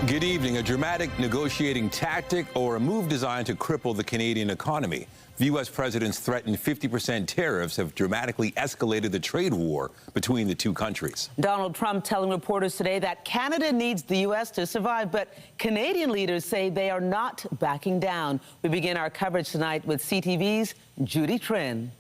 Good evening. A dramatic negotiating tactic or a move designed to cripple the Canadian economy. The U.S. president's threatened 50% tariffs have dramatically escalated the trade war between the two countries. Donald Trump telling reporters today that Canada needs the U.S. to survive, but Canadian leaders say they are not backing down. We begin our coverage tonight with CTV's Judy Trin.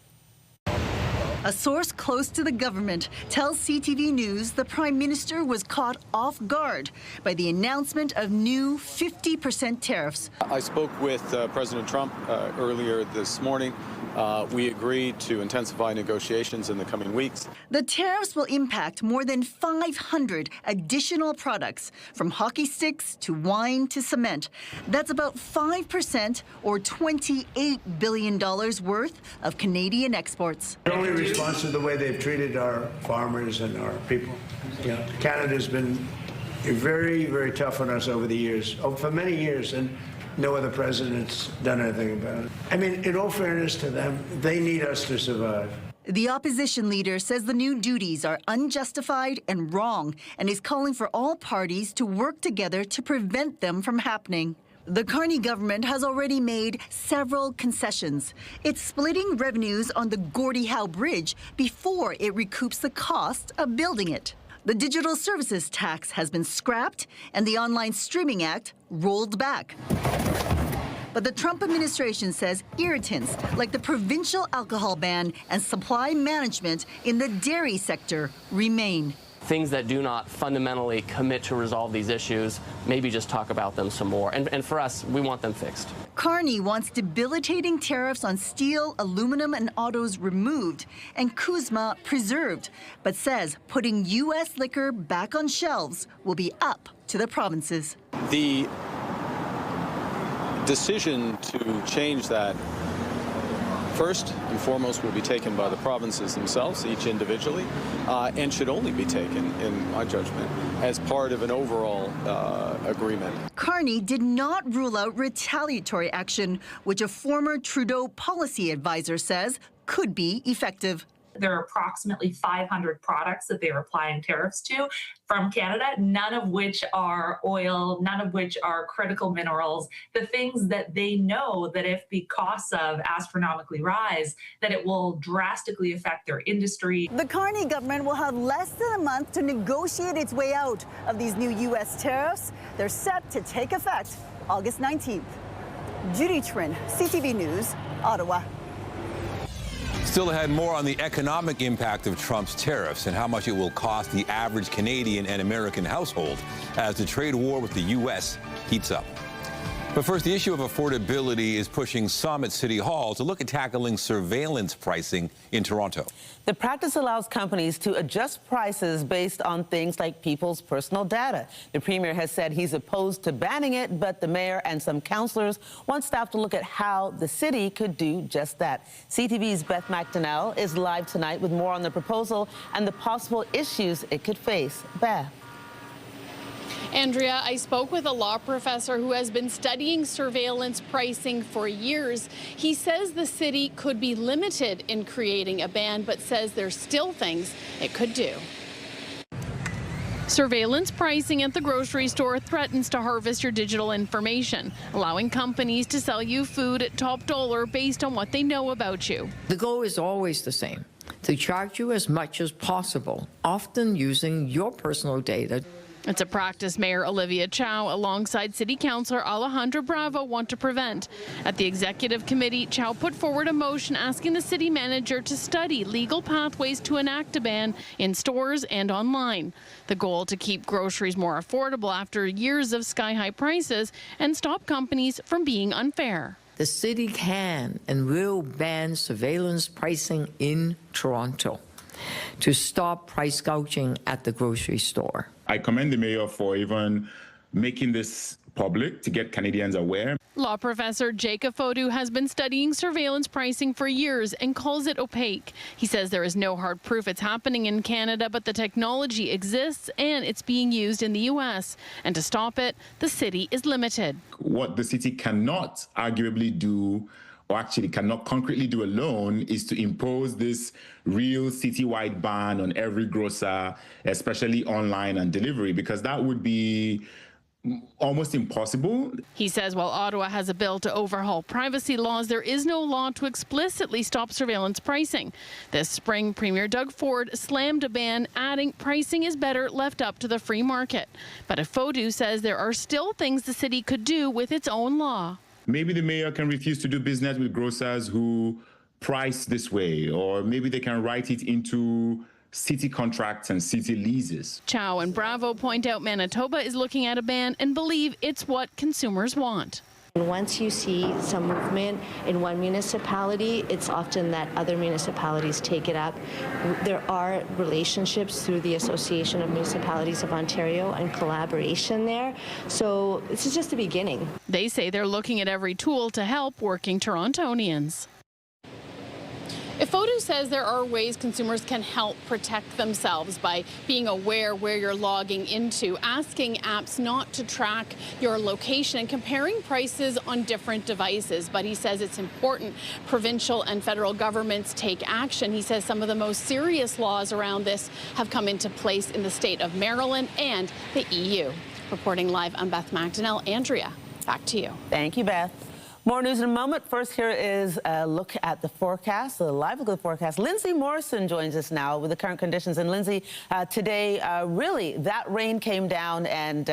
A source close to the government tells CTV News the Prime Minister was caught off guard by the announcement of new 50% tariffs. I spoke with President Trump earlier this morning. We agreed to intensify negotiations in the coming weeks. The tariffs will impact more than 500 additional products, from hockey sticks to wine to cement. That's about 5% or $28 billion worth of Canadian exports. Only response to the way they've treated our farmers and our people. Yeah, Canada's been very, very tough on us over the years, for many years, and no other president's done anything about it. I mean, in all fairness to them, they need us to survive. The opposition leader says the new duties are unjustified and wrong, and is calling for all parties to work together to prevent them from happening. The Carney government has already made several concessions. It's splitting revenues on the Gordie Howe Bridge before it recoups the cost of building it. The digital services tax has been scrapped, and the Online Streaming Act rolled back. But the Trump administration says irritants like the provincial alcohol ban and supply management in the dairy sector remain. Things that do not fundamentally commit to resolve these issues, maybe just talk about them some more. And for us, we want them fixed. Carney wants debilitating tariffs on steel, aluminum, and autos removed, and Kuzma preserved, but says putting U.S. liquor back on shelves will be up to the provinces. The decision to change that, first and foremost, will be taken by the provinces themselves, each individually, and should only be taken, in my judgment, as part of an overall agreement. Carney did not rule out retaliatory action, which a former Trudeau policy advisor says could be effective. There are approximately 500 products that they are applying tariffs to from Canada, none of which are oil, none of which are critical minerals, the things that they know that if the costs of astronomically rise, that it will drastically affect their industry. The Carney government will have less than a month to negotiate its way out of these new U.S. tariffs. They're set to take effect August 19th. Judy Trin, CTV News, Ottawa. Still ahead, more on the economic impact of Trump's tariffs and how much it will cost the average Canadian and American household as the trade war with the U.S. heats up. But first, the issue of affordability is pushing some at City Hall to look at tackling surveillance pricing in Toronto. The practice allows companies to adjust prices based on things like people's personal data. The Premier has said he's opposed to banning it, but the Mayor and some councillors want staff to look at how the city could do just that. CTV's Beth McDonnell is live tonight with more on the proposal and the possible issues it could face. Beth. Andrea, I spoke with a law professor who has been studying surveillance pricing for years. He says the city could be limited in creating a ban, but says there's still things it could do. Surveillance pricing at the grocery store threatens to harvest your digital information, allowing companies to sell you food at top dollar based on what they know about you. The goal is always the same, to charge you as much as possible, often using your personal data. It's a practice Mayor Olivia Chow alongside City Councillor Alejandra Bravo want to prevent. At the Executive Committee, Chow put forward a motion asking the city manager to study legal pathways to enact a ban in stores and online. The goal to keep groceries more affordable after years of sky-high prices and stop companies from being unfair. The city can and will ban surveillance pricing in Toronto to stop price gouging at the grocery store. I commend the mayor for even making this public to get Canadians aware. Law professor Jacob Fodu has been studying surveillance pricing for years and calls it opaque. He says there is no hard proof it's happening in Canada, but the technology exists and it's being used in the U.S. And to stop it, the city is limited. What the city cannot arguably do, or actually cannot concretely do alone, is to impose this real citywide ban on every grocer, especially online and delivery, because that would be almost impossible. He says while Ottawa has a bill to overhaul privacy laws, there is no law to explicitly stop surveillance pricing. This spring, Premier Doug Ford slammed a ban, adding pricing is better left up to the free market. But Afodu says there are still things the city could do with its own law. Maybe the mayor can refuse to do business with grocers who price this way, or maybe they can write it into city contracts and city leases. Chow and Bravo point out Manitoba is looking at a ban and believe it's what consumers want. Once you see some movement in one municipality, it's often that other municipalities take it up. There are relationships through the Association of Municipalities of Ontario and collaboration there. So this is just the beginning. They say they're looking at every tool to help working Torontonians. Afodu says there are ways consumers can help protect themselves by being aware where you're logging into, asking apps not to track your location, and comparing prices on different devices. But he says it's important provincial and federal governments take action. He says some of the most serious laws around this have come into place in the state of Maryland and the EU. Reporting live, I'm Beth McDonnell. Andrea, back to you. Thank you, Beth. More news in a moment. First, here is a look at the forecast, the live look at the forecast. Lindsay Morrison joins us now with the current conditions. And Lindsay, today, really, that rain came down, and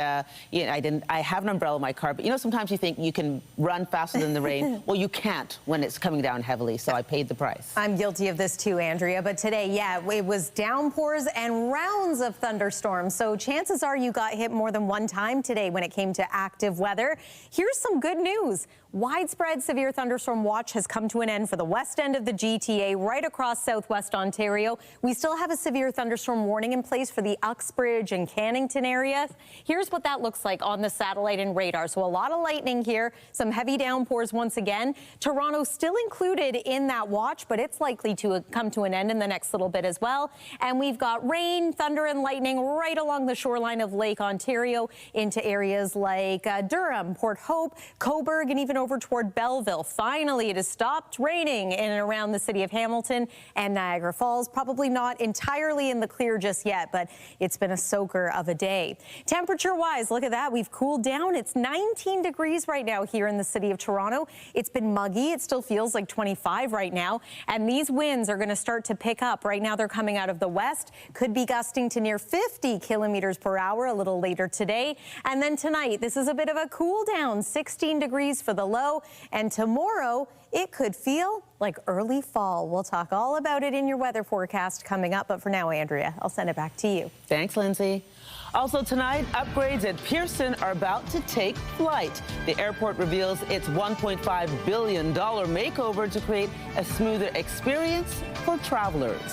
you know, I have an umbrella in my car, but you know, sometimes you think you can run faster than the rain. Well, you can't when it's coming down heavily, so I paid the price. I'm guilty of this too, Andrea. But today, yeah, it was downpours and rounds of thunderstorms. So chances are you got hit more than one time today when it came to active weather. Here's some good news. Widespread severe thunderstorm watch has come to an end for the west end of the GTA, right across southwest Ontario. We still have a severe thunderstorm warning in place for the Uxbridge and Cannington areas. Here's what that looks like on the satellite and radar. So a lot of lightning here, some heavy downpours once again. Toronto still included in that watch, but it's likely to come to an end in the next little bit as well. And we've got rain, thunder and lightning right along the shoreline of Lake Ontario into areas like Durham, Port Hope, Cobourg, and even over toward Belleville. Finally, it has stopped raining in and around the city of Hamilton and Niagara Falls. Probably not entirely in the clear just yet, but it's been a soaker of a day. Temperature-wise, look at that. We've cooled down. It's 19 degrees right now here in the city of Toronto. It's been muggy. It still feels like 25 right now. And these winds are going to start to pick up. Right now, they're coming out of the west. Could be gusting to near 50 kilometers per hour a little later today. And then tonight, this is a bit of a cool down. 16 degrees for the low, and tomorrow it could feel like early fall. We'll talk all about it in your weather forecast coming up, but for now, Andrea, I'll send it back to you. Thanks, Lindsay. Also tonight, upgrades at Pearson are about to take flight. The airport reveals its $1.5 billion makeover to create a smoother experience for travelers.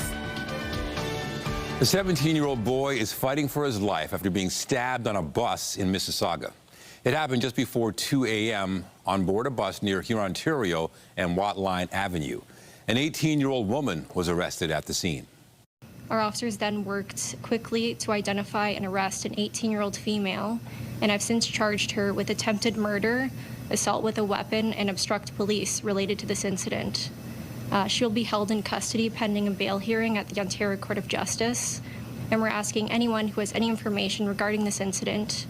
The 17-year-old boy is fighting for his life after being stabbed on a bus in Mississauga. It happened just before 2 a.m. on board a bus near Ontario and Watline Avenue. An 18-year-old woman was arrested at the scene. Our officers then worked quickly to identify and arrest an 18-year-old female, and I've since charged her with attempted murder, assault with a weapon, and obstruct police related to this incident. She'll be held in custody pending a bail hearing at the Ontario Court of Justice, and we're asking anyone who has any information regarding this incident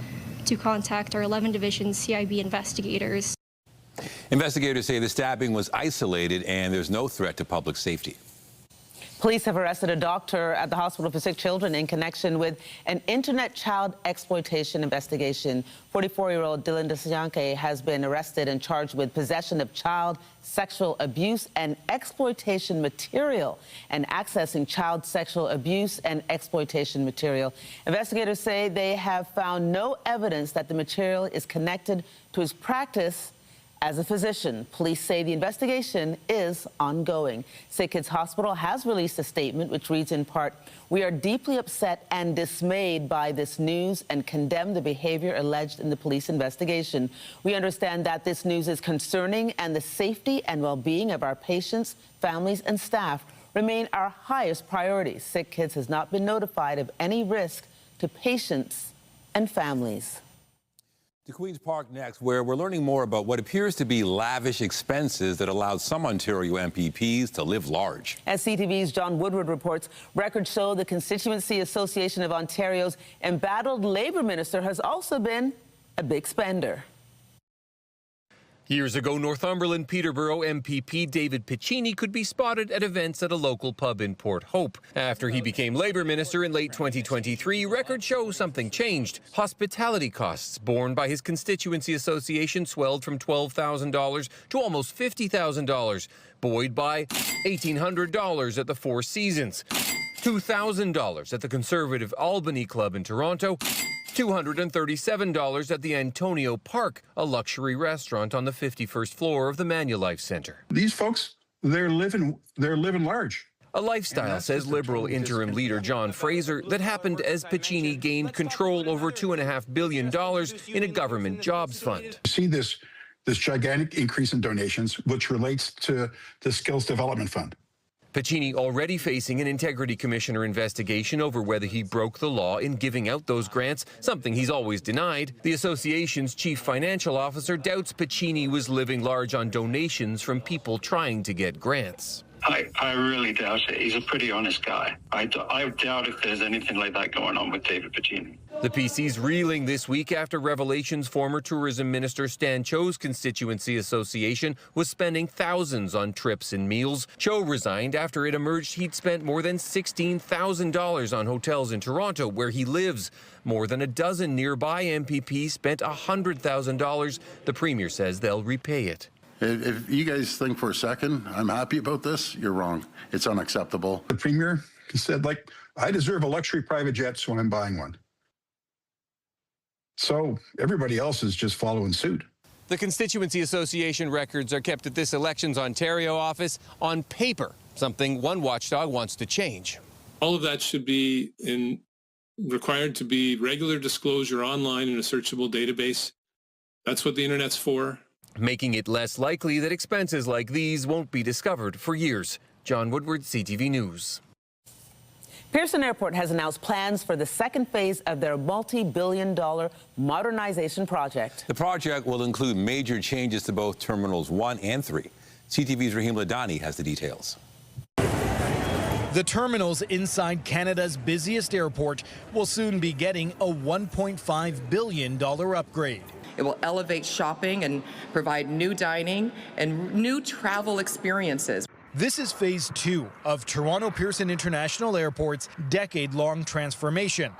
to contact our 11 Division CIB investigators. Investigators say the stabbing was isolated and there's no threat to public safety. Police have arrested a doctor at the Hospital for Sick Children in connection with an internet child exploitation investigation. 44-year-old Dylan DeSanke has been arrested and charged with possession of child sexual abuse and exploitation material and accessing child sexual abuse and exploitation material. Investigators say they have found no evidence that the material is connected to his practice as a physician. Police say the investigation is ongoing. Sick Kids Hospital has released a statement which reads in part, "We are deeply upset and dismayed by this news and condemn the behavior alleged in the police investigation. We understand that this news is concerning and the safety and well-being of our patients, families, and staff remain our highest priority. Sick Kids has not been notified of any risk to patients and families." To Queen's Park next, where we're learning more about what appears to be lavish expenses that allowed some Ontario MPPs to live large. As CTV's John Woodward reports, records show the Constituency Association of Ontario's embattled Labour Minister has also been a big spender. Years ago, Northumberland Peterborough MPP David Piccini could be spotted at events at a local pub in Port Hope. After he became Labour Minister in late 2023, records show something changed. Hospitality costs borne by his constituency association swelled from $12,000 to almost $50,000, buoyed by $1,800 at the Four Seasons, $2,000 at the Conservative Albany Club in Toronto, $237 at the Antonio Park, a luxury restaurant on the 51st floor of the Manulife Centre. These folks, they're living large. A lifestyle, says Liberal interim leader John Fraser, that happened as Piccini gained control over $2.5 billion in a government jobs fund. See this gigantic increase in donations, which relates to the Skills Development Fund. Piccini already facing an Integrity Commissioner investigation over whether he broke the law in giving out those grants, something he's always denied. The association's chief financial officer doubts Piccini was living large on donations from people trying to get grants. I really doubt it. He's a pretty honest guy. I doubt if there's anything like that going on with David Piccini. The PC's reeling this week after revelations former Tourism Minister Stan Cho's constituency association was spending thousands on trips and meals. Cho resigned after it emerged he'd spent more than $16,000 on hotels in Toronto, where he lives. More than a dozen nearby MPPs spent $100,000. The Premier says they'll repay it. If you guys think for a second I'm happy about this, you're wrong. It's unacceptable. The Premier said, I deserve a luxury private jet, so I'm buying one. So everybody else is just following suit. The Constituency Association records are kept at this Elections Ontario office on paper, something one watchdog wants to change. All of that should be required to be regular disclosure online in a searchable database. That's what the internet's for. Making it less likely that expenses like these won't be discovered for years. John Woodward, CTV News. Pearson Airport has announced plans for the second phase of their multi-billion-dollar modernization project. The project will include major changes to both Terminals 1 and 3. CTV's Rahim Ladani has the details. The terminals inside Canada's busiest airport will soon be getting a $1.5 billion upgrade. It will elevate shopping and provide new dining and new travel experiences. This is phase 2 of Toronto Pearson International Airport's decade-long transformation.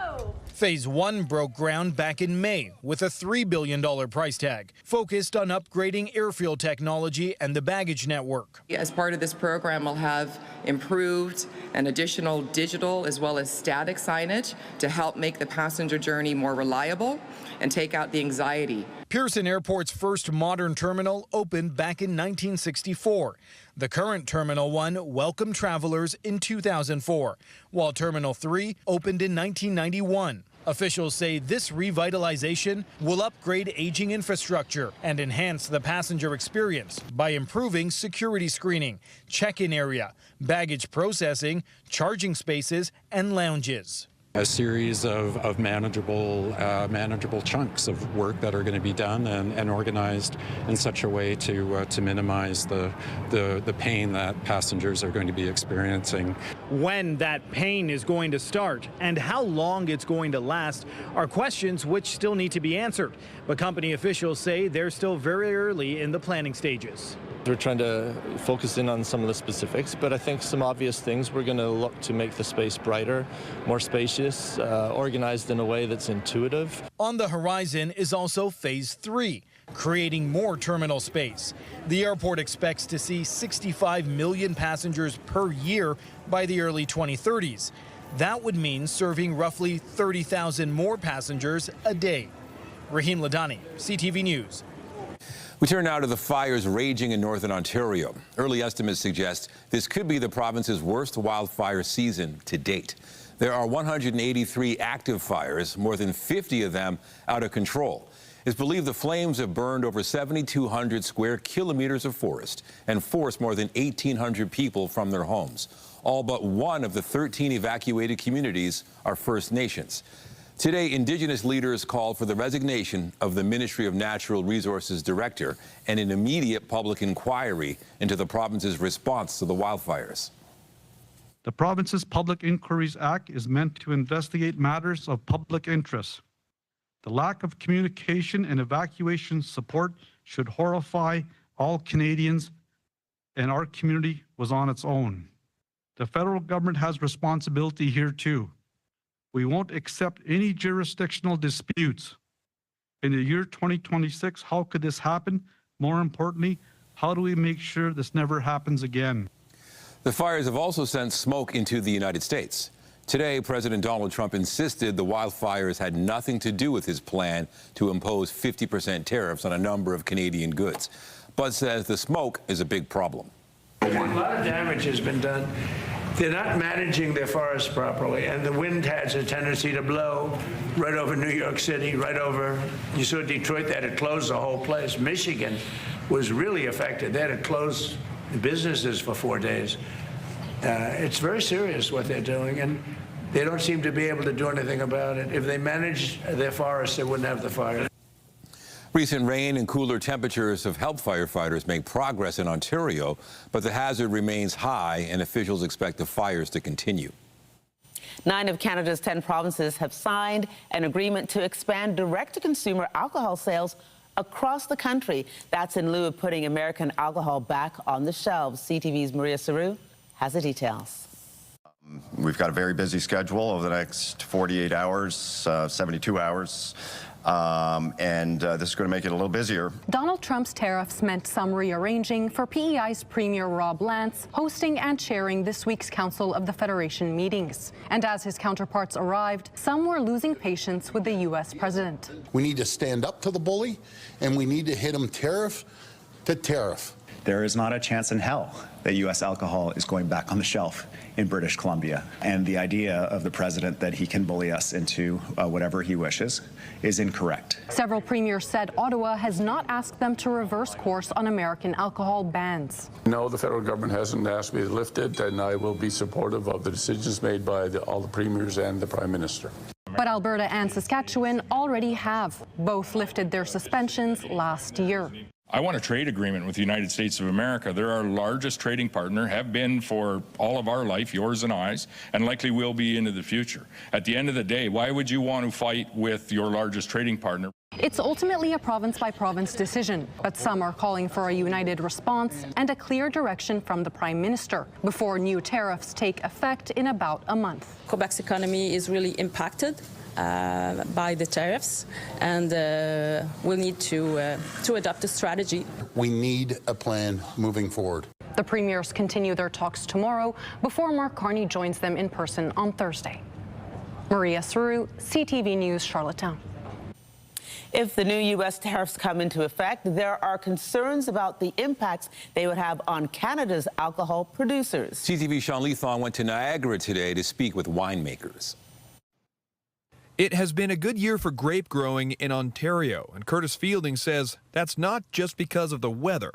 Phase 1 broke ground back in May with a $3 billion price tag, focused on upgrading airfield technology and the baggage network. As part of this program, we'll have improved and additional digital as well as static signage to help make the passenger journey more reliable and take out the anxiety. Pearson Airport's first modern terminal opened back in 1964. The current Terminal 1 welcomed travelers in 2004, while Terminal 3 opened in 1991. Officials say this revitalization will upgrade aging infrastructure and enhance the passenger experience by improving security screening, check-in area, baggage processing, charging spaces, and lounges. A series of manageable chunks of work that are going to be done and organized in such a way to minimize the pain that passengers are going to be experiencing. When that pain is going to start and how long it's going to last are questions which still need to be answered. But company officials say they're still very early in the planning stages. We're trying to focus in on some of the specifics, but I think some obvious things. We're going to look to make the space brighter, more spacious, organized in a way that's intuitive. On the horizon is also phase 3, creating more terminal space. The airport expects to see 65 million passengers per year by the early 2030s. That would mean serving roughly 30,000 more passengers a day. Rahim Ladani, CTV News. We turn now to the fires raging in northern Ontario. Early estimates suggest this could be the province's worst wildfire season to date. There are 183 active fires, more than 50 of them out of control. It's believed the flames have burned over 7,200 square kilometers of forest and forced more than 1,800 people from their homes. All but one of the 13 evacuated communities are First Nations. Today, Indigenous leaders called for the resignation of the Ministry of Natural Resources Director and an immediate public inquiry into the province's response to the wildfires. The province's Public Inquiries Act is meant to investigate matters of public interest. The lack of communication and evacuation support should horrify all Canadians, and our community was on its own. The federal government has responsibility here too. We won't accept any jurisdictional disputes. In the year 2026, how could this happen? More importantly, how do we make sure this never happens again? The fires have also sent smoke into the United States. Today, President Donald Trump insisted the wildfires had nothing to do with his plan to impose 50% tariffs on a number of Canadian goods, but says the smoke is a big problem. A lot of damage has been done. They're not managing their forests properly, and the wind has a tendency to blow right over New York City, right over, you saw Detroit, they had to close the whole place. Michigan was really affected. They had to close businesses for 4 days. It's very serious what they're doing, and they don't seem to be able to do anything about it. If they managed their forests, they wouldn't have the fire. Recent rain and cooler temperatures have helped firefighters make progress in Ontario, but the hazard remains high, and officials expect the fires to continue. 9 of Canada's 10 provinces have signed an agreement to expand direct-to-consumer alcohol sales across the country. That's in lieu of putting American alcohol back on the shelves. CTV's Maria Saru has the details. We've got a very busy schedule over the next 48 hours, 72 hours. This is going to make it a little busier. Donald Trump's tariffs meant some rearranging for PEI's Premier Rob Lance hosting and chairing this week's Council of the Federation meetings. And as his counterparts arrived, some were losing patience with the U.S. president. We need to stand up to the bully, and we need to hit him tariff to tariff. There is not a chance in hell that U.S. alcohol is going back on the shelf in British Columbia. And the idea of the president that he can bully us into whatever he wishes is incorrect. Several premiers said Ottawa has not asked them to reverse course on American alcohol bans. No, the federal government hasn't asked me to lift it, and I will be supportive of the decisions made by all the premiers and the Prime Minister. But Alberta and Saskatchewan already have. Both lifted their suspensions last year. I want a trade agreement with the United States of America. They're our largest trading partner, have been for all of our life, yours and I's, and likely will be into the future. At the end of the day, why would you want to fight with your largest trading partner? It's ultimately a province-by-province decision, but some are calling for a united response and a clear direction from the Prime Minister before new tariffs take effect in about a month. Quebec's economy is really impacted by the tariffs, and we'll need to adopt a strategy. We need a plan moving forward. The premiers continue their talks tomorrow before Mark Carney joins them in person on Thursday. Maria Saru, CTV News, Charlottetown. If the new U.S. tariffs come into effect, there are concerns about the impacts they would have on Canada's alcohol producers. CTV's Sean Leathon went to Niagara today to speak with winemakers. It has been a good year for grape growing in Ontario, and Curtis Fielding says that's not just because of the weather.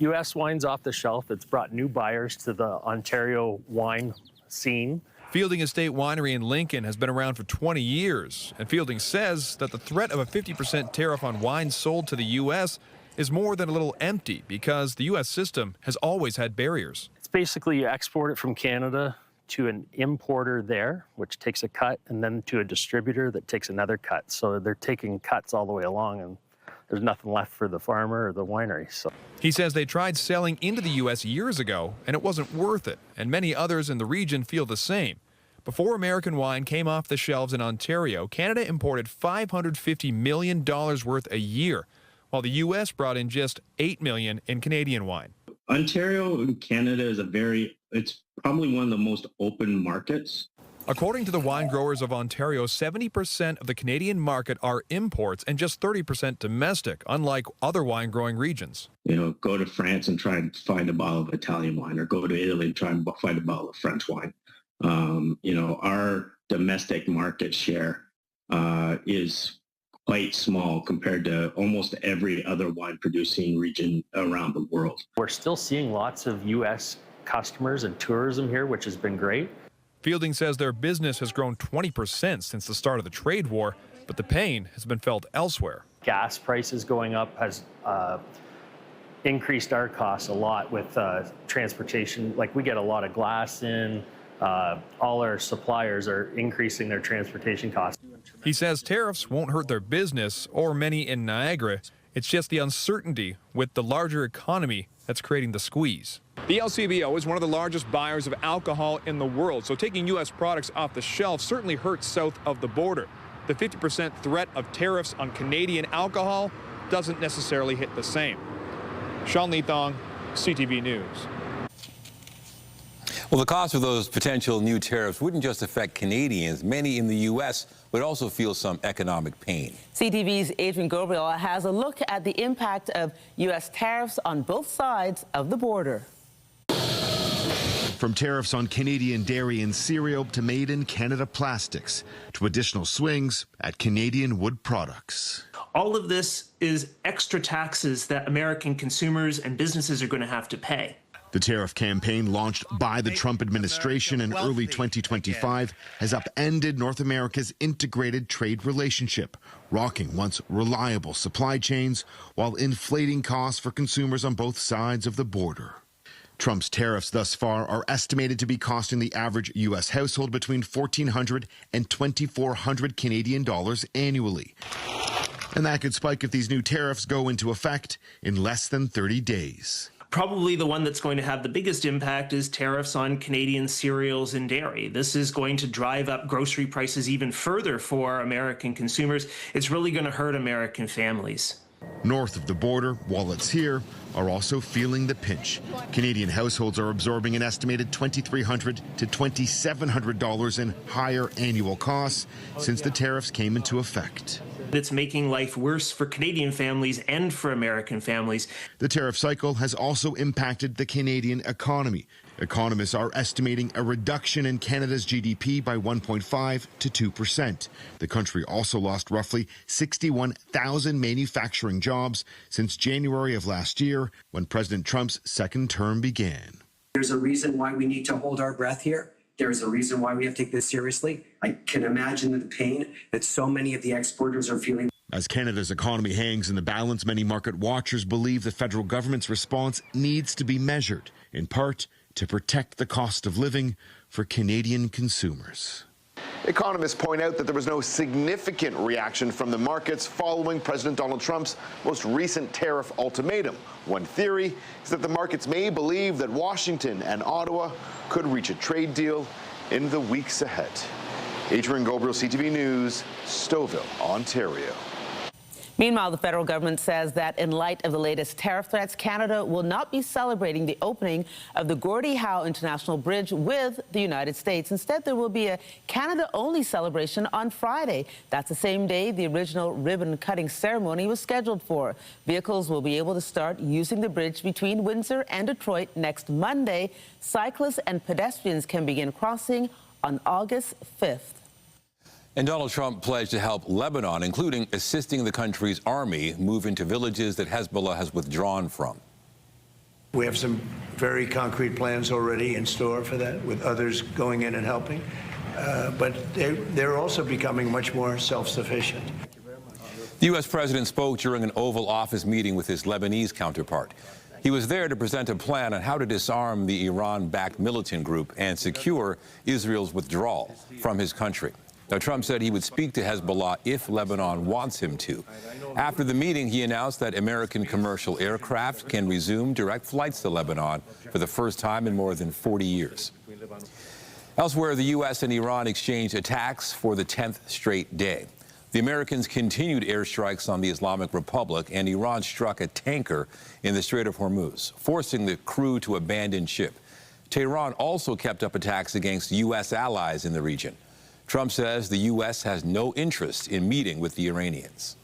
U.S. wine's off the shelf. It's brought new buyers to the Ontario wine scene. Fielding Estate Winery in Lincoln has been around for 20 years, and Fielding says that the threat of a 50% tariff on wines sold to the U.S. is more than a little empty because the U.S. system has always had barriers. It's basically you export it from Canada to an importer there, which takes a cut, and then to a distributor that takes another cut. So they're taking cuts all the way along, and there's nothing left for the farmer or the winery. So he says they tried selling into the U.S. years ago, and it wasn't worth it, and many others in the region feel the same. Before American wine came off the shelves in Ontario, Canada imported $550 million worth a year, while the U.S. brought in just $8 million in Canadian wine. Ontario in Canada is it's probably one of the most open markets. According to the Wine Growers of Ontario, 70% of the Canadian market are imports and just 30% domestic, unlike other wine growing regions. You know, go to France and try and find a bottle of Italian wine, or go to Italy and try and find a bottle of French wine. You know, our domestic market share is quite small compared to almost every other wine producing region around the world. We're still seeing lots of U.S. customers and tourism here, which has been great. Fielding says their business has grown 20% since the start of the trade war, but the pain has been felt elsewhere. Gas prices going up has increased our costs a lot with transportation. Like, we get a lot of glass in. All our suppliers are increasing their transportation costs. He says tariffs won't hurt their business or many in Niagara. It's just the uncertainty with the larger economy that's creating the squeeze. The LCBO is one of the largest buyers of alcohol in the world, so taking U.S. products off the shelf certainly hurts south of the border. The 50% threat of tariffs on Canadian alcohol doesn't necessarily hit the same. Sean Lee Thong, CTV News. Well, the cost of those potential new tariffs wouldn't just affect Canadians. Many in the U.S. would also feel some economic pain. CTV's Adrian Gabriel has a look at the impact of U.S. tariffs on both sides of the border. From tariffs on Canadian dairy and cereal to made-in-Canada plastics to additional swings at Canadian wood products. All of this is extra taxes that American consumers and businesses are going to have to pay. The tariff campaign launched by the Trump administration in early 2025 has upended North America's integrated trade relationship, rocking once reliable supply chains while inflating costs for consumers on both sides of the border. Trump's tariffs thus far are estimated to be costing the average U.S. household between $1,400 and $2,400 Canadian dollars annually. And that could spike if these new tariffs go into effect in less than 30 days. Probably the one that's going to have the biggest impact is tariffs on Canadian cereals and dairy. This is going to drive up grocery prices even further for American consumers. It's really going to hurt American families. North of the border, wallets here are also feeling the pinch. Canadian households are absorbing an estimated $2,300 to $2,700 in higher annual costs since the tariffs came into effect. It's making life worse for Canadian families and for American families. The tariff cycle has also impacted the Canadian economy. Economists are estimating a reduction in Canada's GDP by 1.5 to 2%. The country also lost roughly 61,000 manufacturing jobs since January of last year, when President Trump's second term began. There's a reason why we need to hold our breath here. There's a reason why we have to take this seriously. I can imagine the pain that so many of the exporters are feeling. As Canada's economy hangs in the balance, many market watchers believe the federal government's response needs to be measured, in part to protect the cost of living for Canadian consumers. Economists point out that there was no significant reaction from the markets following President Donald Trump's most recent tariff ultimatum. One theory is that the markets may believe that Washington and Ottawa could reach a trade deal in the weeks ahead. Adrian Gabriel, CTV News, Stouffville, Ontario. Meanwhile, the federal government says that in light of the latest tariff threats, Canada will not be celebrating the opening of the Gordie Howe International Bridge with the United States. Instead, there will be a Canada-only celebration on Friday. That's the same day the original ribbon-cutting ceremony was scheduled for. Vehicles will be able to start using the bridge between Windsor and Detroit next Monday. Cyclists and pedestrians can begin crossing on August 5th. And Donald Trump pledged to help Lebanon, including assisting the country's army move into villages that Hezbollah has withdrawn from. We have some very concrete plans already in store for that, with others going in and helping. But they're also becoming much more self-sufficient. The U.S. president spoke during an Oval Office meeting with his Lebanese counterpart. He was there to present a plan on how to disarm the Iran-backed militant group and secure Israel's withdrawal from his country. Now, Trump said he would speak to Hezbollah if Lebanon wants him to. After the meeting, he announced that American commercial aircraft can resume direct flights to Lebanon for the first time in more than 40 years. Elsewhere, the U.S. and Iran exchanged attacks for the 10th straight day. The Americans continued airstrikes on the Islamic Republic, and Iran struck a tanker in the Strait of Hormuz, forcing the crew to abandon ship. Tehran also kept up attacks against U.S. allies in the region. Trump says the U.S. has no interest in meeting with the Iranians.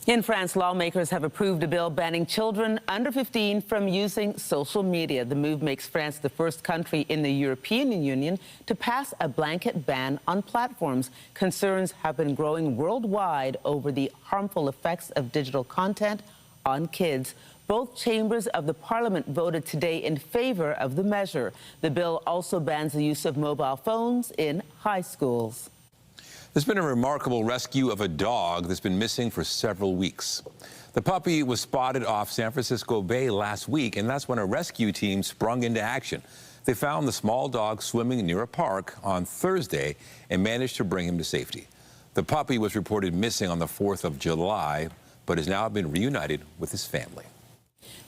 In France, lawmakers have approved a bill banning children under 15 from using social media. The move makes France the first country in the European Union to pass a blanket ban on platforms. Concerns have been growing worldwide over the harmful effects of digital content on kids. Both chambers of the parliament voted today in favor of the measure. The bill also bans the use of mobile phones in high schools. There's been a remarkable rescue of a dog that's been missing for several weeks. The puppy was spotted off San Francisco Bay last week, and that's when a rescue team sprung into action. They found the small dog swimming near a park on Thursday and managed to bring him to safety. The puppy was reported missing on the 4th of July, but has now been reunited with his family.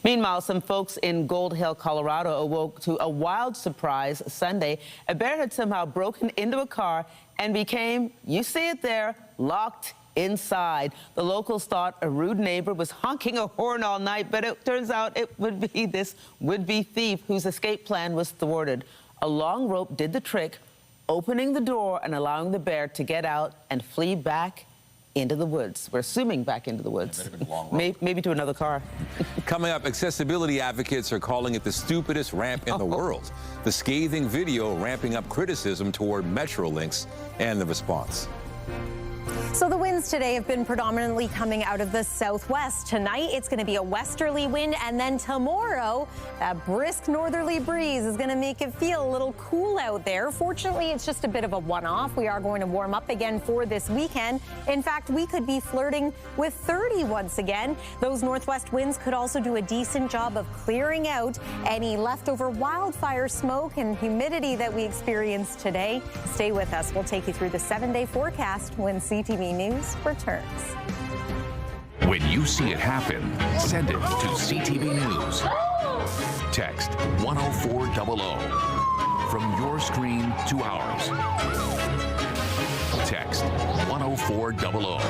Meanwhile, some folks in Gold Hill, Colorado awoke to a wild surprise Sunday. A bear had somehow broken into a car and became, you see it there, locked inside. The locals thought a rude neighbor was honking a horn all night, but it turns out it would be this would-be thief whose escape plan was thwarted. A long rope did the trick, opening the door and allowing the bear to get out and flee back into the woods. We're assuming back into the woods. Maybe to another car. Coming up, accessibility advocates are calling it the stupidest ramp in the world. The scathing video ramping up criticism toward Metrolinx and the response. So the winds today have been predominantly coming out of the southwest. Tonight, it's going to be a westerly wind, and then tomorrow, that brisk northerly breeze is going to make it feel a little cool out there. Fortunately, it's just a bit of a one-off. We are going to warm up again for this weekend. In fact, we could be flirting with 30 once again. Those northwest winds could also do a decent job of clearing out any leftover wildfire smoke and humidity that we experienced today. Stay with us. We'll take you through the 7-day forecast when CTV News returns. When you see it happen, send it to CTV News. Text 10400 from your screen to ours. Text 10400.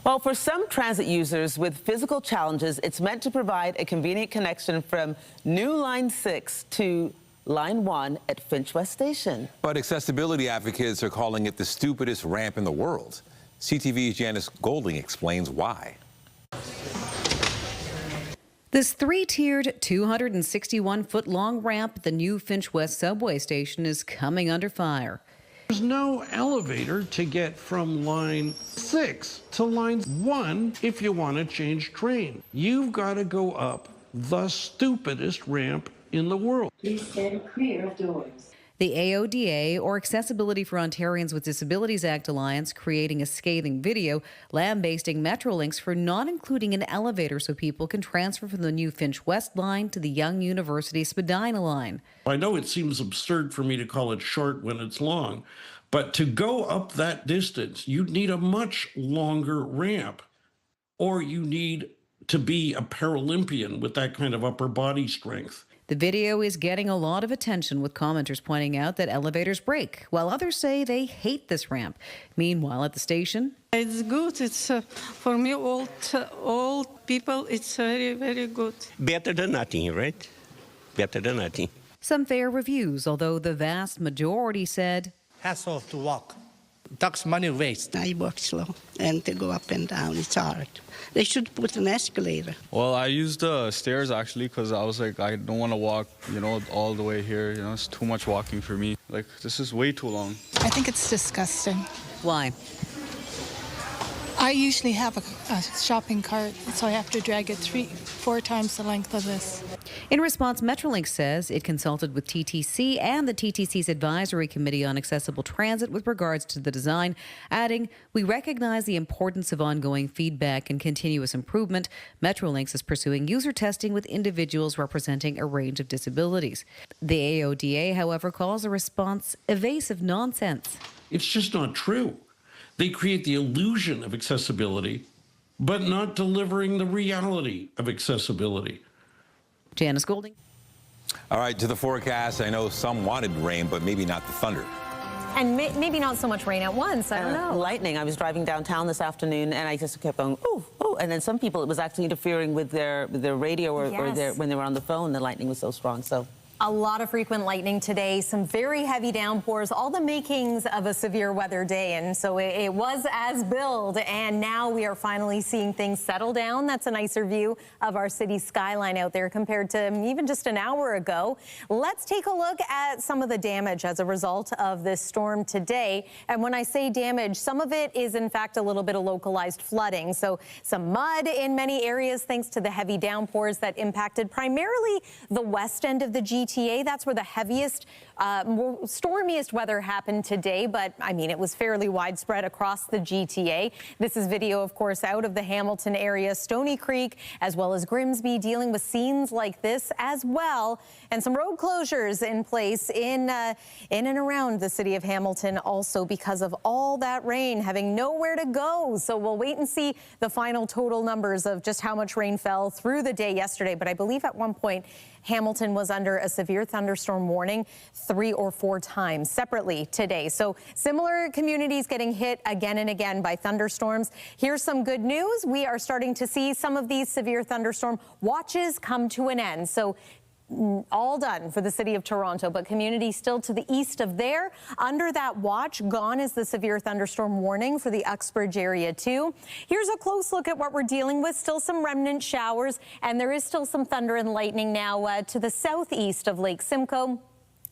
Well, for some transit users with physical challenges, it's meant to provide a convenient connection from New Line 6 to Line 1 at Finch West Station. But accessibility advocates are calling it the stupidest ramp in the world. CTV's Janice Golding explains why. This three-tiered, 261-foot-long ramp at the new Finch West subway station is coming under fire. There's no elevator to get from line 6 to line 1 if you want to change train. You've got to go up the stupidest ramp in the world. Please stand clear of doors. The AODA, or Accessibility for Ontarians with Disabilities Act Alliance, creating a scathing video lambasting Metrolinx for not including an elevator so people can transfer from the new Finch West line to the Young University Spadina line. I know it seems absurd for me to call it short when it's long, but to go up that distance, you'd need a much longer ramp, or you need to be a Paralympian with that kind of upper body strength. The video is getting a lot of attention, with commenters pointing out that elevators break, while others say they hate this ramp. Meanwhile, at the station, it's good. It's for me, old people, it's very, very good. Better than nothing, right? Better than nothing. Some fair reviews, although the vast majority said, hassle to walk. Tax money waste. I walk slow, and to go up and down, it's hard. They should put an escalator. Well, I used the stairs actually because I was like, I don't want to walk, all the way here. It's too much walking for me. Like, this is way too long. I think it's disgusting. Why? I usually have a shopping cart, so I have to drag it 3-4 times the length of this. In response, Metrolinx says it consulted with TTC and the TTC's Advisory Committee on Accessible Transit with regards to the design, adding, "We recognize the importance of ongoing feedback and continuous improvement. Metrolinx is pursuing user testing with individuals representing a range of disabilities." The AODA, however, calls the response evasive nonsense. It's just not true. They create the illusion of accessibility, but not delivering the reality of accessibility. Janice Golding. All right, to the forecast. I know some wanted rain, but maybe not the thunder. And maybe not so much rain at once. I don't know. Lightning. I was driving downtown this afternoon, and I just kept going, ooh, ooh. And then some people, it was actually interfering with their radio or when they were on the phone. The lightning was so strong. So. A lot of frequent lightning today, some very heavy downpours, all the makings of a severe weather day. And so it was as billed, and now we are finally seeing things settle down. That's a nicer view of our city skyline out there compared to even just an hour ago. Let's take a look at some of the damage as a result of this storm today. And when I say damage, some of it is in fact a little bit of localized flooding. So some mud in many areas thanks to the heavy downpours that impacted primarily the west end of the GTA. GTA. That's where the heaviest, stormiest weather happened today, but I mean, it was fairly widespread across the GTA. This is video, of course, out of the Hamilton area, Stony Creek, as well as Grimsby, dealing with scenes like this as well, and some road closures in place in and around the city of Hamilton also because of all that rain, having nowhere to go. So we'll wait and see the final total numbers of just how much rain fell through the day yesterday, but I believe at one point Hamilton was under a severe thunderstorm warning 3 or 4 times separately today. So similar communities getting hit again and again by thunderstorms. Here's some good news. We are starting to see some of these severe thunderstorm watches come to an end. So all done for the city of Toronto, but communities still to the east of there under that watch. Gone is the severe thunderstorm warning for the Uxbridge area too. Here's a close look at what we're dealing with. Still some remnant showers, and there is still some thunder and lightning now to the southeast of Lake Simcoe.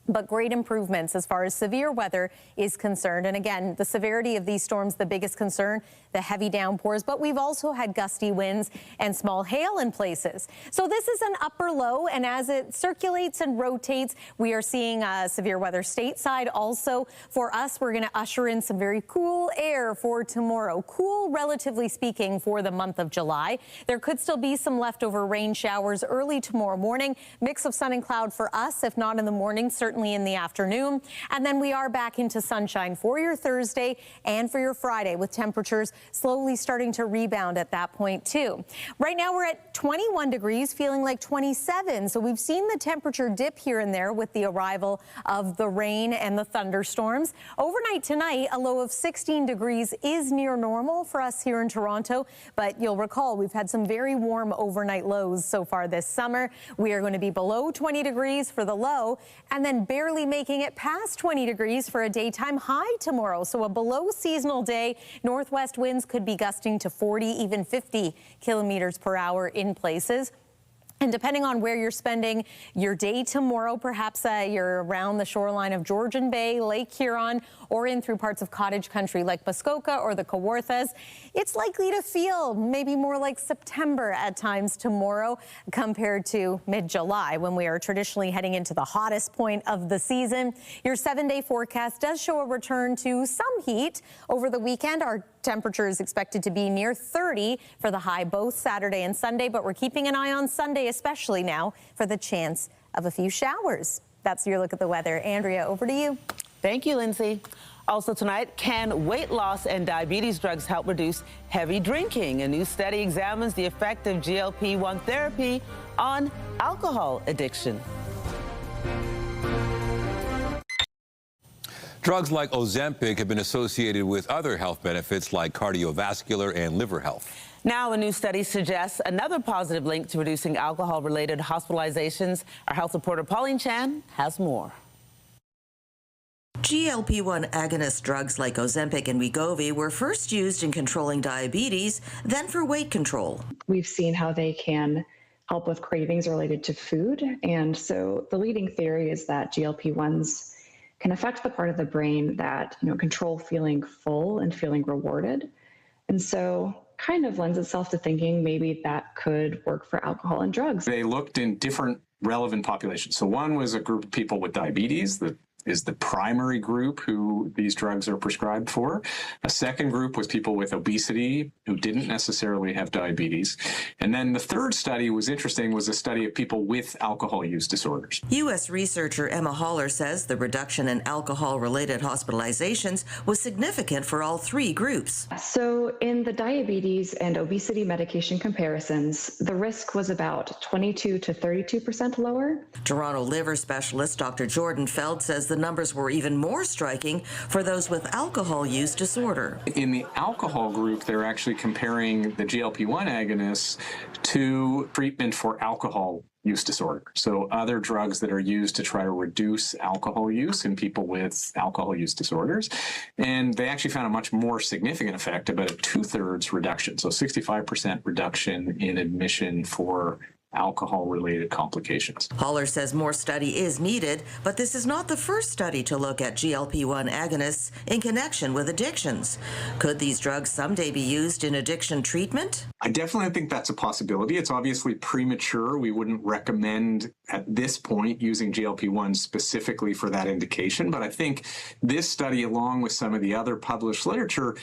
But great improvements as far as severe weather is concerned. And again, the severity of these storms, the biggest concern, the heavy downpours, but we've also had gusty winds and small hail in places. So this is an upper low, and as it circulates and rotates, we are seeing severe weather stateside. Also for us, we're going to usher in some very cool air for tomorrow. Cool, relatively speaking, for the month of July. There could still be some leftover rain showers early tomorrow morning. Mix of sun and cloud for us, if not in the morning, certainly in the afternoon. And then we are back into sunshine for your Thursday and for your Friday, with temperatures slowly starting to rebound at that point too. Right now we're at 21 degrees, feeling like 27. So we've seen the temperature dip here and there with the arrival of the rain and the thunderstorms. Overnight tonight, a low of 16 degrees is near normal for us here in Toronto. But you'll recall we've had some very warm overnight lows so far this summer. We are going to be below 20 degrees for the low, and then barely making it past 20 degrees for a daytime high tomorrow. So a below seasonal day. Northwest winds could be gusting to 40, even 50 kilometers per hour in places. And depending on where you're spending your day tomorrow, perhaps you're around the shoreline of Georgian Bay, Lake Huron, or in through parts of cottage country like Muskoka or the Kawarthas, it's likely to feel maybe more like September at times tomorrow compared to mid-July, when we are traditionally heading into the hottest point of the season. Your 7-day forecast does show a return to some heat over the weekend. Our temperature is expected to be near 30 for the high both Saturday and Sunday, but we're keeping an eye on Sunday, especially now, for the chance of a few showers. That's your look at the weather. Andrea, over to you. Thank you, Lindsay. Also tonight, can weight loss and diabetes drugs help reduce heavy drinking? A new study examines the effect of GLP-1 therapy on alcohol addiction. Drugs like Ozempic have been associated with other health benefits like cardiovascular and liver health. Now, a new study suggests another positive link to reducing alcohol-related hospitalizations. Our health reporter Pauline Chan has more. GLP-1 agonist drugs like Ozempic and Wegovy were first used in controlling diabetes, then for weight control. We've seen how they can help with cravings related to food. And so the leading theory is that GLP-1s can affect the part of the brain that, control feeling full and feeling rewarded. And so kind of lends itself to thinking maybe that could work for alcohol and drugs. They looked in different relevant populations. So one was a group of people with diabetes that is the primary group who these drugs are prescribed for. A second group was people with obesity who didn't necessarily have diabetes. And then the third study was interesting, was a study of people with alcohol use disorders. U.S. researcher Emma Haller says the reduction in alcohol-related hospitalizations was significant for all three groups. So in the diabetes and obesity medication comparisons, the risk was about 22 to 32% lower. Toronto liver specialist Dr. Jordan Feld says the numbers were even more striking for those with alcohol use disorder. In the alcohol group, they're actually comparing the GLP-1 agonists to treatment for alcohol use disorder. So other drugs that are used to try to reduce alcohol use in people with alcohol use disorders. And they actually found a much more significant effect, about a 2/3 reduction. So 65% reduction in admission for alcohol-related complications. Haller says more study is needed, but this is not the first study to look at GLP-1 agonists in connection with addictions. Could these drugs someday be used in addiction treatment? I definitely think that's a possibility. It's obviously premature. We wouldn't recommend at this point using GLP-1 specifically for that indication, but I think this study, along with some of the other published literature,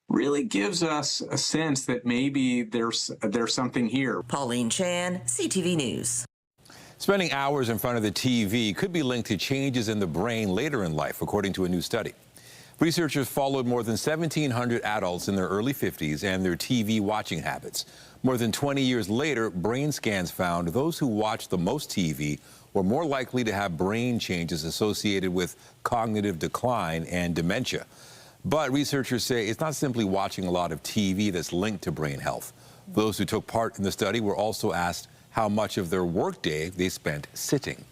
really gives us a sense that maybe there's something here. Pauline Chan, CTV News. Spending hours in front of the TV could be linked to changes in the brain later in life, according to a new study. Researchers followed more than 1,700 adults in their early 50s and their TV watching habits. More than 20 years later, brain scans found those who watched the most TV were more likely to have brain changes associated with cognitive decline and dementia. But researchers say it's not simply watching a lot of TV that's linked to brain health. Those who took part in the study were also asked how much of their workday they spent sitting.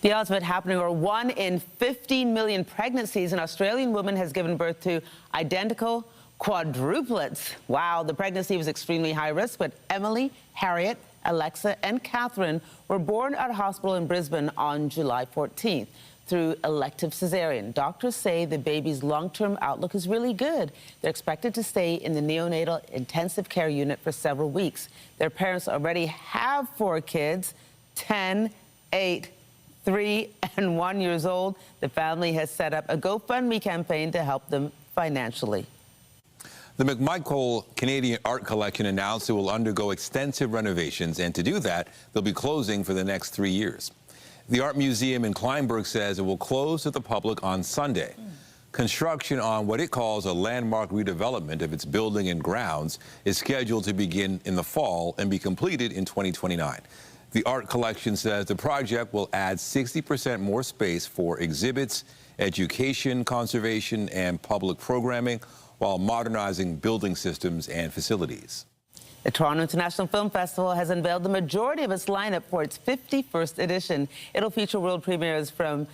The odds of it happening are 1 in 15 million pregnancies. An Australian woman has given birth to identical quadruplets. Wow, the pregnancy was extremely high risk, but Emily, Harriet, Alexa, and Catherine were born at a hospital in Brisbane on July 14th. Through elective cesarean. Doctors say the baby's long-term outlook is really good. They're expected to stay in the neonatal intensive care unit for several weeks. Their parents already have 4 kids, 10, 8, 3, and 1 years old. The family has set up a GoFundMe campaign to help them financially. The McMichael Canadian Art Collection announced it will undergo extensive renovations, and to do that, they'll be closing for the next 3 years. The Art Museum in Kleinburg says it will close to the public on Sunday. Construction on what it calls a landmark redevelopment of its building and grounds is scheduled to begin in the fall and be completed in 2029. The art collection says the project will add 60% more space for exhibits, education, conservation, and public programming, while modernizing building systems and facilities. The Toronto International Film Festival has unveiled the majority of its lineup for its 51st edition. It'll feature world premieres for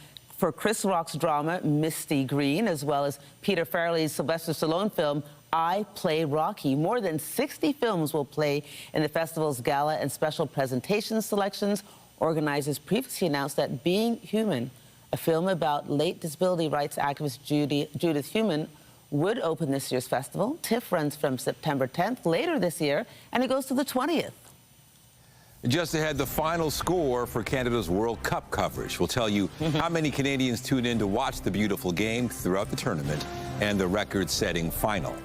Chris Rock's drama Misty Green, as well as Peter Farrelly's Sylvester Stallone film I Play Rocky. More than 60 films will play in the festival's gala and special presentation selections. Organizers previously announced that Being Human, a film about late disability rights activist Judith Heumann, would open this year's festival. TIFF runs from September 10th later this year, and it goes to the 20th. Just ahead, the final score for Canada's World Cup coverage. We'll tell you how many Canadians tuned in to watch the beautiful game throughout the tournament and the record-setting final.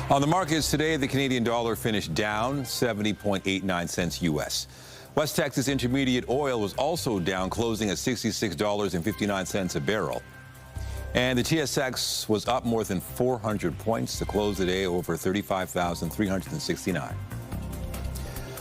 On the markets today, the Canadian dollar finished down 70.89 cents U.S. West Texas Intermediate oil was also down, closing at $66.59 a barrel. And the TSX was up more than 400 points to close the day over 35,369.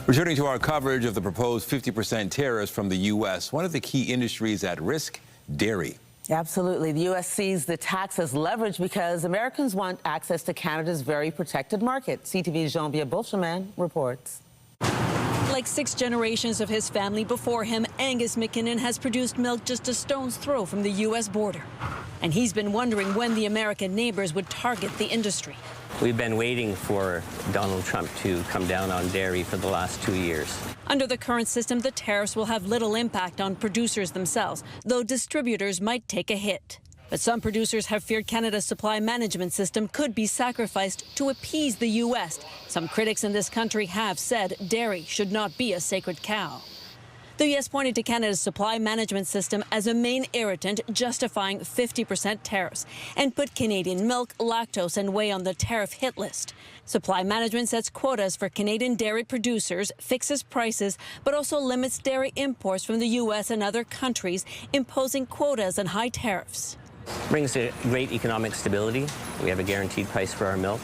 Returning to our coverage of the proposed 50% tariffs from the U.S., one of the key industries at risk, dairy. Absolutely. The U.S. sees the tax as leverage because Americans want access to Canada's very protected market. CTV's Jean-Pierre Bolcheman reports. Like 6 generations of his family before him, Angus McKinnon has produced milk just a stone's throw from the U.S. border. And he's been wondering when the American neighbors would target the industry. We've been waiting for Donald Trump to come down on dairy for the last 2 years. Under the current system, the tariffs will have little impact on producers themselves, though distributors might take a hit. But some producers have feared Canada's supply management system could be sacrificed to appease the U.S. Some critics in this country have said dairy should not be a sacred cow. The U.S. pointed to Canada's supply management system as a main irritant justifying 50% tariffs and put Canadian milk, lactose, and whey on the tariff hit list. Supply management sets quotas for Canadian dairy producers, fixes prices, but also limits dairy imports from the U.S. and other countries, imposing quotas and high tariffs. Brings a great economic stability. We have a guaranteed price for our milk.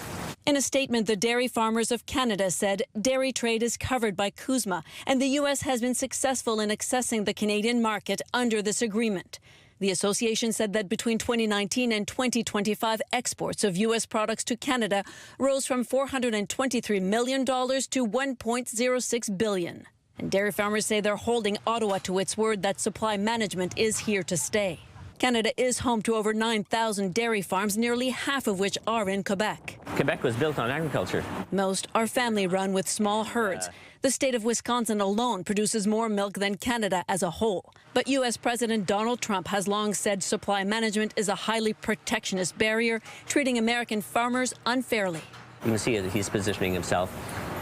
In a statement, the Dairy Farmers of Canada said dairy trade is covered by CUSMA, and the U.S. has been successful in accessing the Canadian market under this agreement. The association said that between 2019 and 2025, exports of U.S. products to Canada rose from $423 million to $1.06 billion. And dairy farmers say they're holding Ottawa to its word that supply management is here to stay. Canada is home to over 9,000 dairy farms, nearly half of which are in Quebec. Quebec was built on agriculture. Most are family-run with small herds. The state of Wisconsin alone produces more milk than Canada as a whole. But U.S. President Donald Trump has long said supply management is a highly protectionist barrier, treating American farmers unfairly. You can see that he's positioning himself,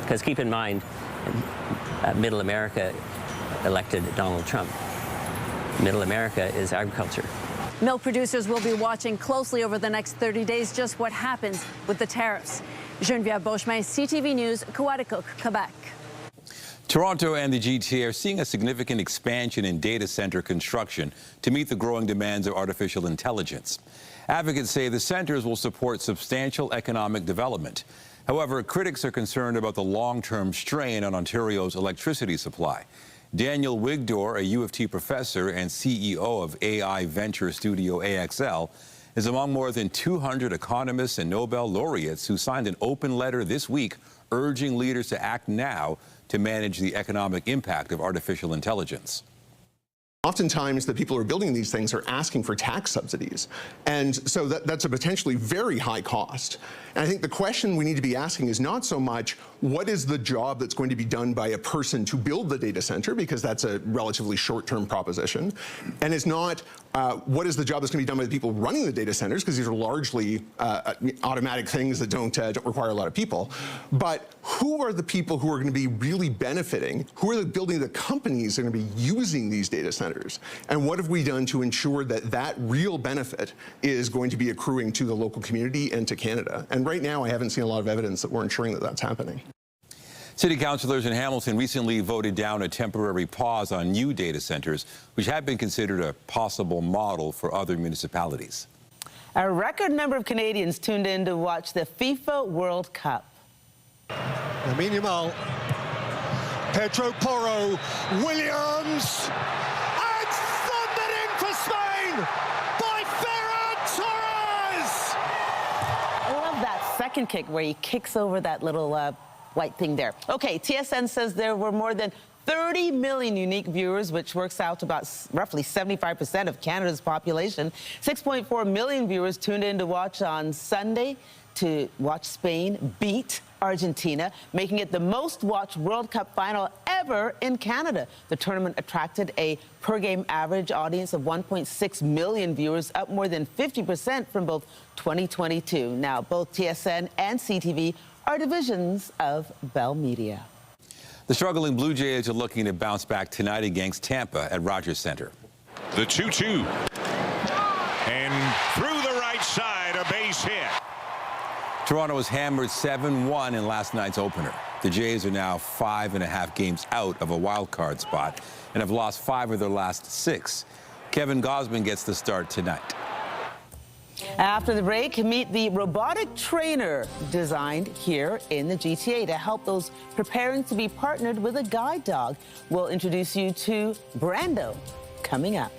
because keep in mind, Middle America elected Donald Trump. Middle America is agriculture. Milk producers will be watching closely over the next 30 days just what happens with the tariffs. Geneviève Beauchemin, CTV News, Coaticook, Quebec. Toronto and the GTA are seeing a significant expansion in data center construction to meet the growing demands of artificial intelligence. Advocates say the centers will support substantial economic development. However, critics are concerned about the long-term strain on Ontario's electricity supply. Daniel Wigdor, a U of T professor and CEO of AI venture studio AXL, is among more than 200 economists and Nobel laureates who signed an open letter this week urging leaders to act now to manage the economic impact of artificial intelligence. Oftentimes, the people who are building these things are asking for tax subsidies. And so that's a potentially very high cost. And I think the question we need to be asking is not so much what is the job that's going to be done by a person to build the data center, because that's a relatively short-term proposition. And it's not what is the job that's going to be done by the people running the data centers, because these are largely automatic things that don't require a lot of people. But who are the people who are going to be really benefiting? Who are building the companies that are going to be using these data centers? And what have we done to ensure that that real benefit is going to be accruing to the local community and to Canada? And right now, I haven't seen a lot of evidence that we're ensuring that that's happening. City councillors in Hamilton recently voted down a temporary pause on new data centers, which had been considered a possible model for other municipalities. A record number of Canadians tuned in to watch the FIFA World Cup. Lamine Yamal, Pedro Porro, Williams, and thundered in for Spain by Ferran Torres! I love that second kick where he kicks over that little white thing there. Okay, TSN says there were more than 30 million unique viewers, which works out to about roughly 75% of Canada's population. 6.4 million viewers tuned in to watch on Sunday to watch Spain beat Argentina, making it the most watched World Cup final ever in Canada. The tournament attracted a per-game average audience of 1.6 million viewers, up more than 50% from both 2022. Now, both TSN and CTV are divisions of Bell Media. The struggling Blue Jays are looking to bounce back tonight against Tampa at Rogers Centre. The 2-2. And through the right side, a base hit. Toronto was hammered 7-1 in last night's opener. The Jays are now 5.5 games out of a wild card spot and have lost 5 of their last 6. Kevin Gosman gets the start tonight. After the break, meet the robotic trainer designed here in the GTA to help those preparing to be partnered with a guide dog. We'll introduce you to Brando coming up.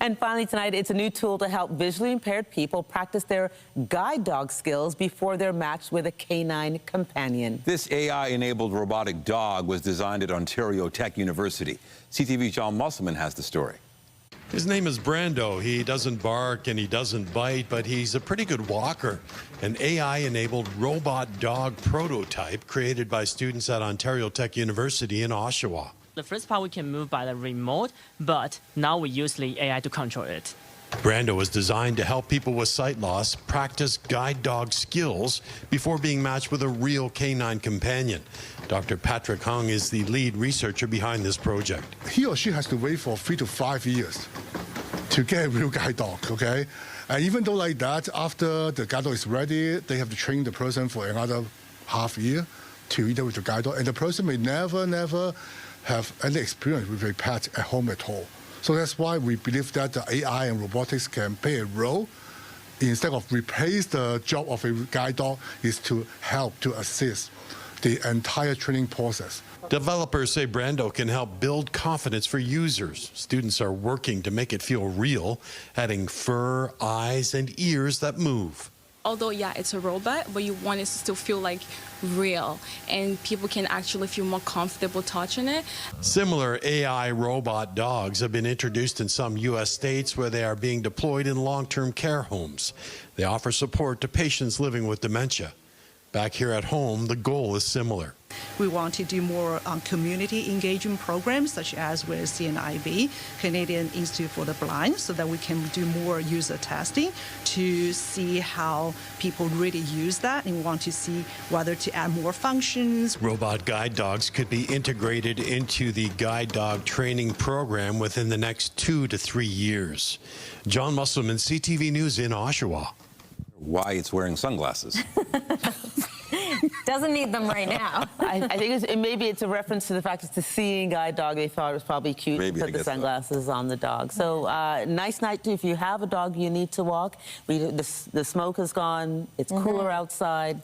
And finally tonight, it's a new tool to help visually impaired people practice their guide dog skills before they're matched with a canine companion. This AI-enabled robotic dog was designed at Ontario Tech University. CTV's John Musselman has the story. His name is Brando. He doesn't bark and he doesn't bite, but he's a pretty good walker. An AI-enabled robot dog prototype created by students at Ontario Tech University in Oshawa. The first part we can move by the remote, but now we use the AI to control it. Brando is designed to help people with sight loss practice guide dog skills before being matched with a real canine companion. Dr. Patrick Hung is the lead researcher behind this project. He or she has to wait for 3 to 5 years to get a real guide dog, okay? And even though like that, after the guide dog is ready, they have to train the person for another half year to either with the guide dog. And the person may never have any experience with a pet at home at all. So that's why we believe that the AI and robotics can play a role. Instead of replace the job of a guide dog, is to help to assist the entire training process. Developers say Brando can help build confidence for users. Students are working to make it feel real, adding fur, eyes, and ears that move. Although, yeah, it's a robot, but you want it to still feel like real, and people can actually feel more comfortable touching it. Similar AI robot dogs have been introduced in some U.S. states where they are being deployed in long-term care homes. They offer support to patients living with dementia. Back here at home, the goal is similar. We want to do more community engagement programs, such as with CNIB, Canadian Institute for the Blind, so that we can do more user testing to see how people really use that, and we want to see whether to add more functions. Robot guide dogs could be integrated into the guide dog training program within the next 2 to 3 years. John Musselman, CTV News in Oshawa. Why it's wearing sunglasses. Doesn't need them right now. I think maybe it's a reference to the fact it's a seeing guide dog. They thought it was probably cute to put the sunglasses on the dog. So nice night if you have a dog you need to walk. The smoke is gone. It's cooler outside.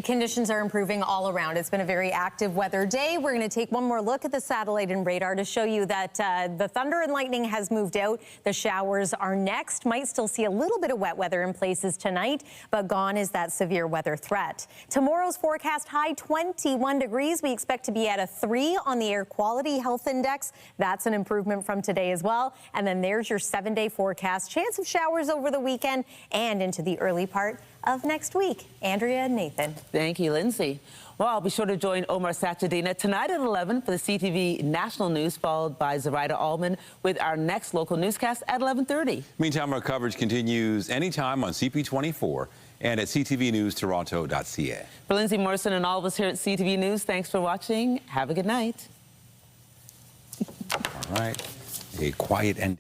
Conditions are improving all around. It's been a very active weather day. We're going to take one more look at the satellite and radar to show you that the thunder and lightning has moved out. The showers are next. Might still see a little bit of wet weather in places tonight, but gone is that severe weather threat. Tomorrow's forecast high 21 degrees. We expect to be at a 3 on the air quality health index. That's an improvement from today as well. And then there's your 7-day forecast. Chance of showers over the weekend and into the early part of next week. Andrea and Nathan. Thank you, Lindsay. Well, I'll be sure to join Omar Sachedina tonight at 11 for the CTV National News, followed by Zoraida Allman with our next local newscast at 11:30. Meantime, our coverage continues anytime on CP24 and at ctvnewstoronto.ca. For Lindsay Morrison and all of us here at CTV News, thanks for watching. Have a good night. All right. A quiet ending.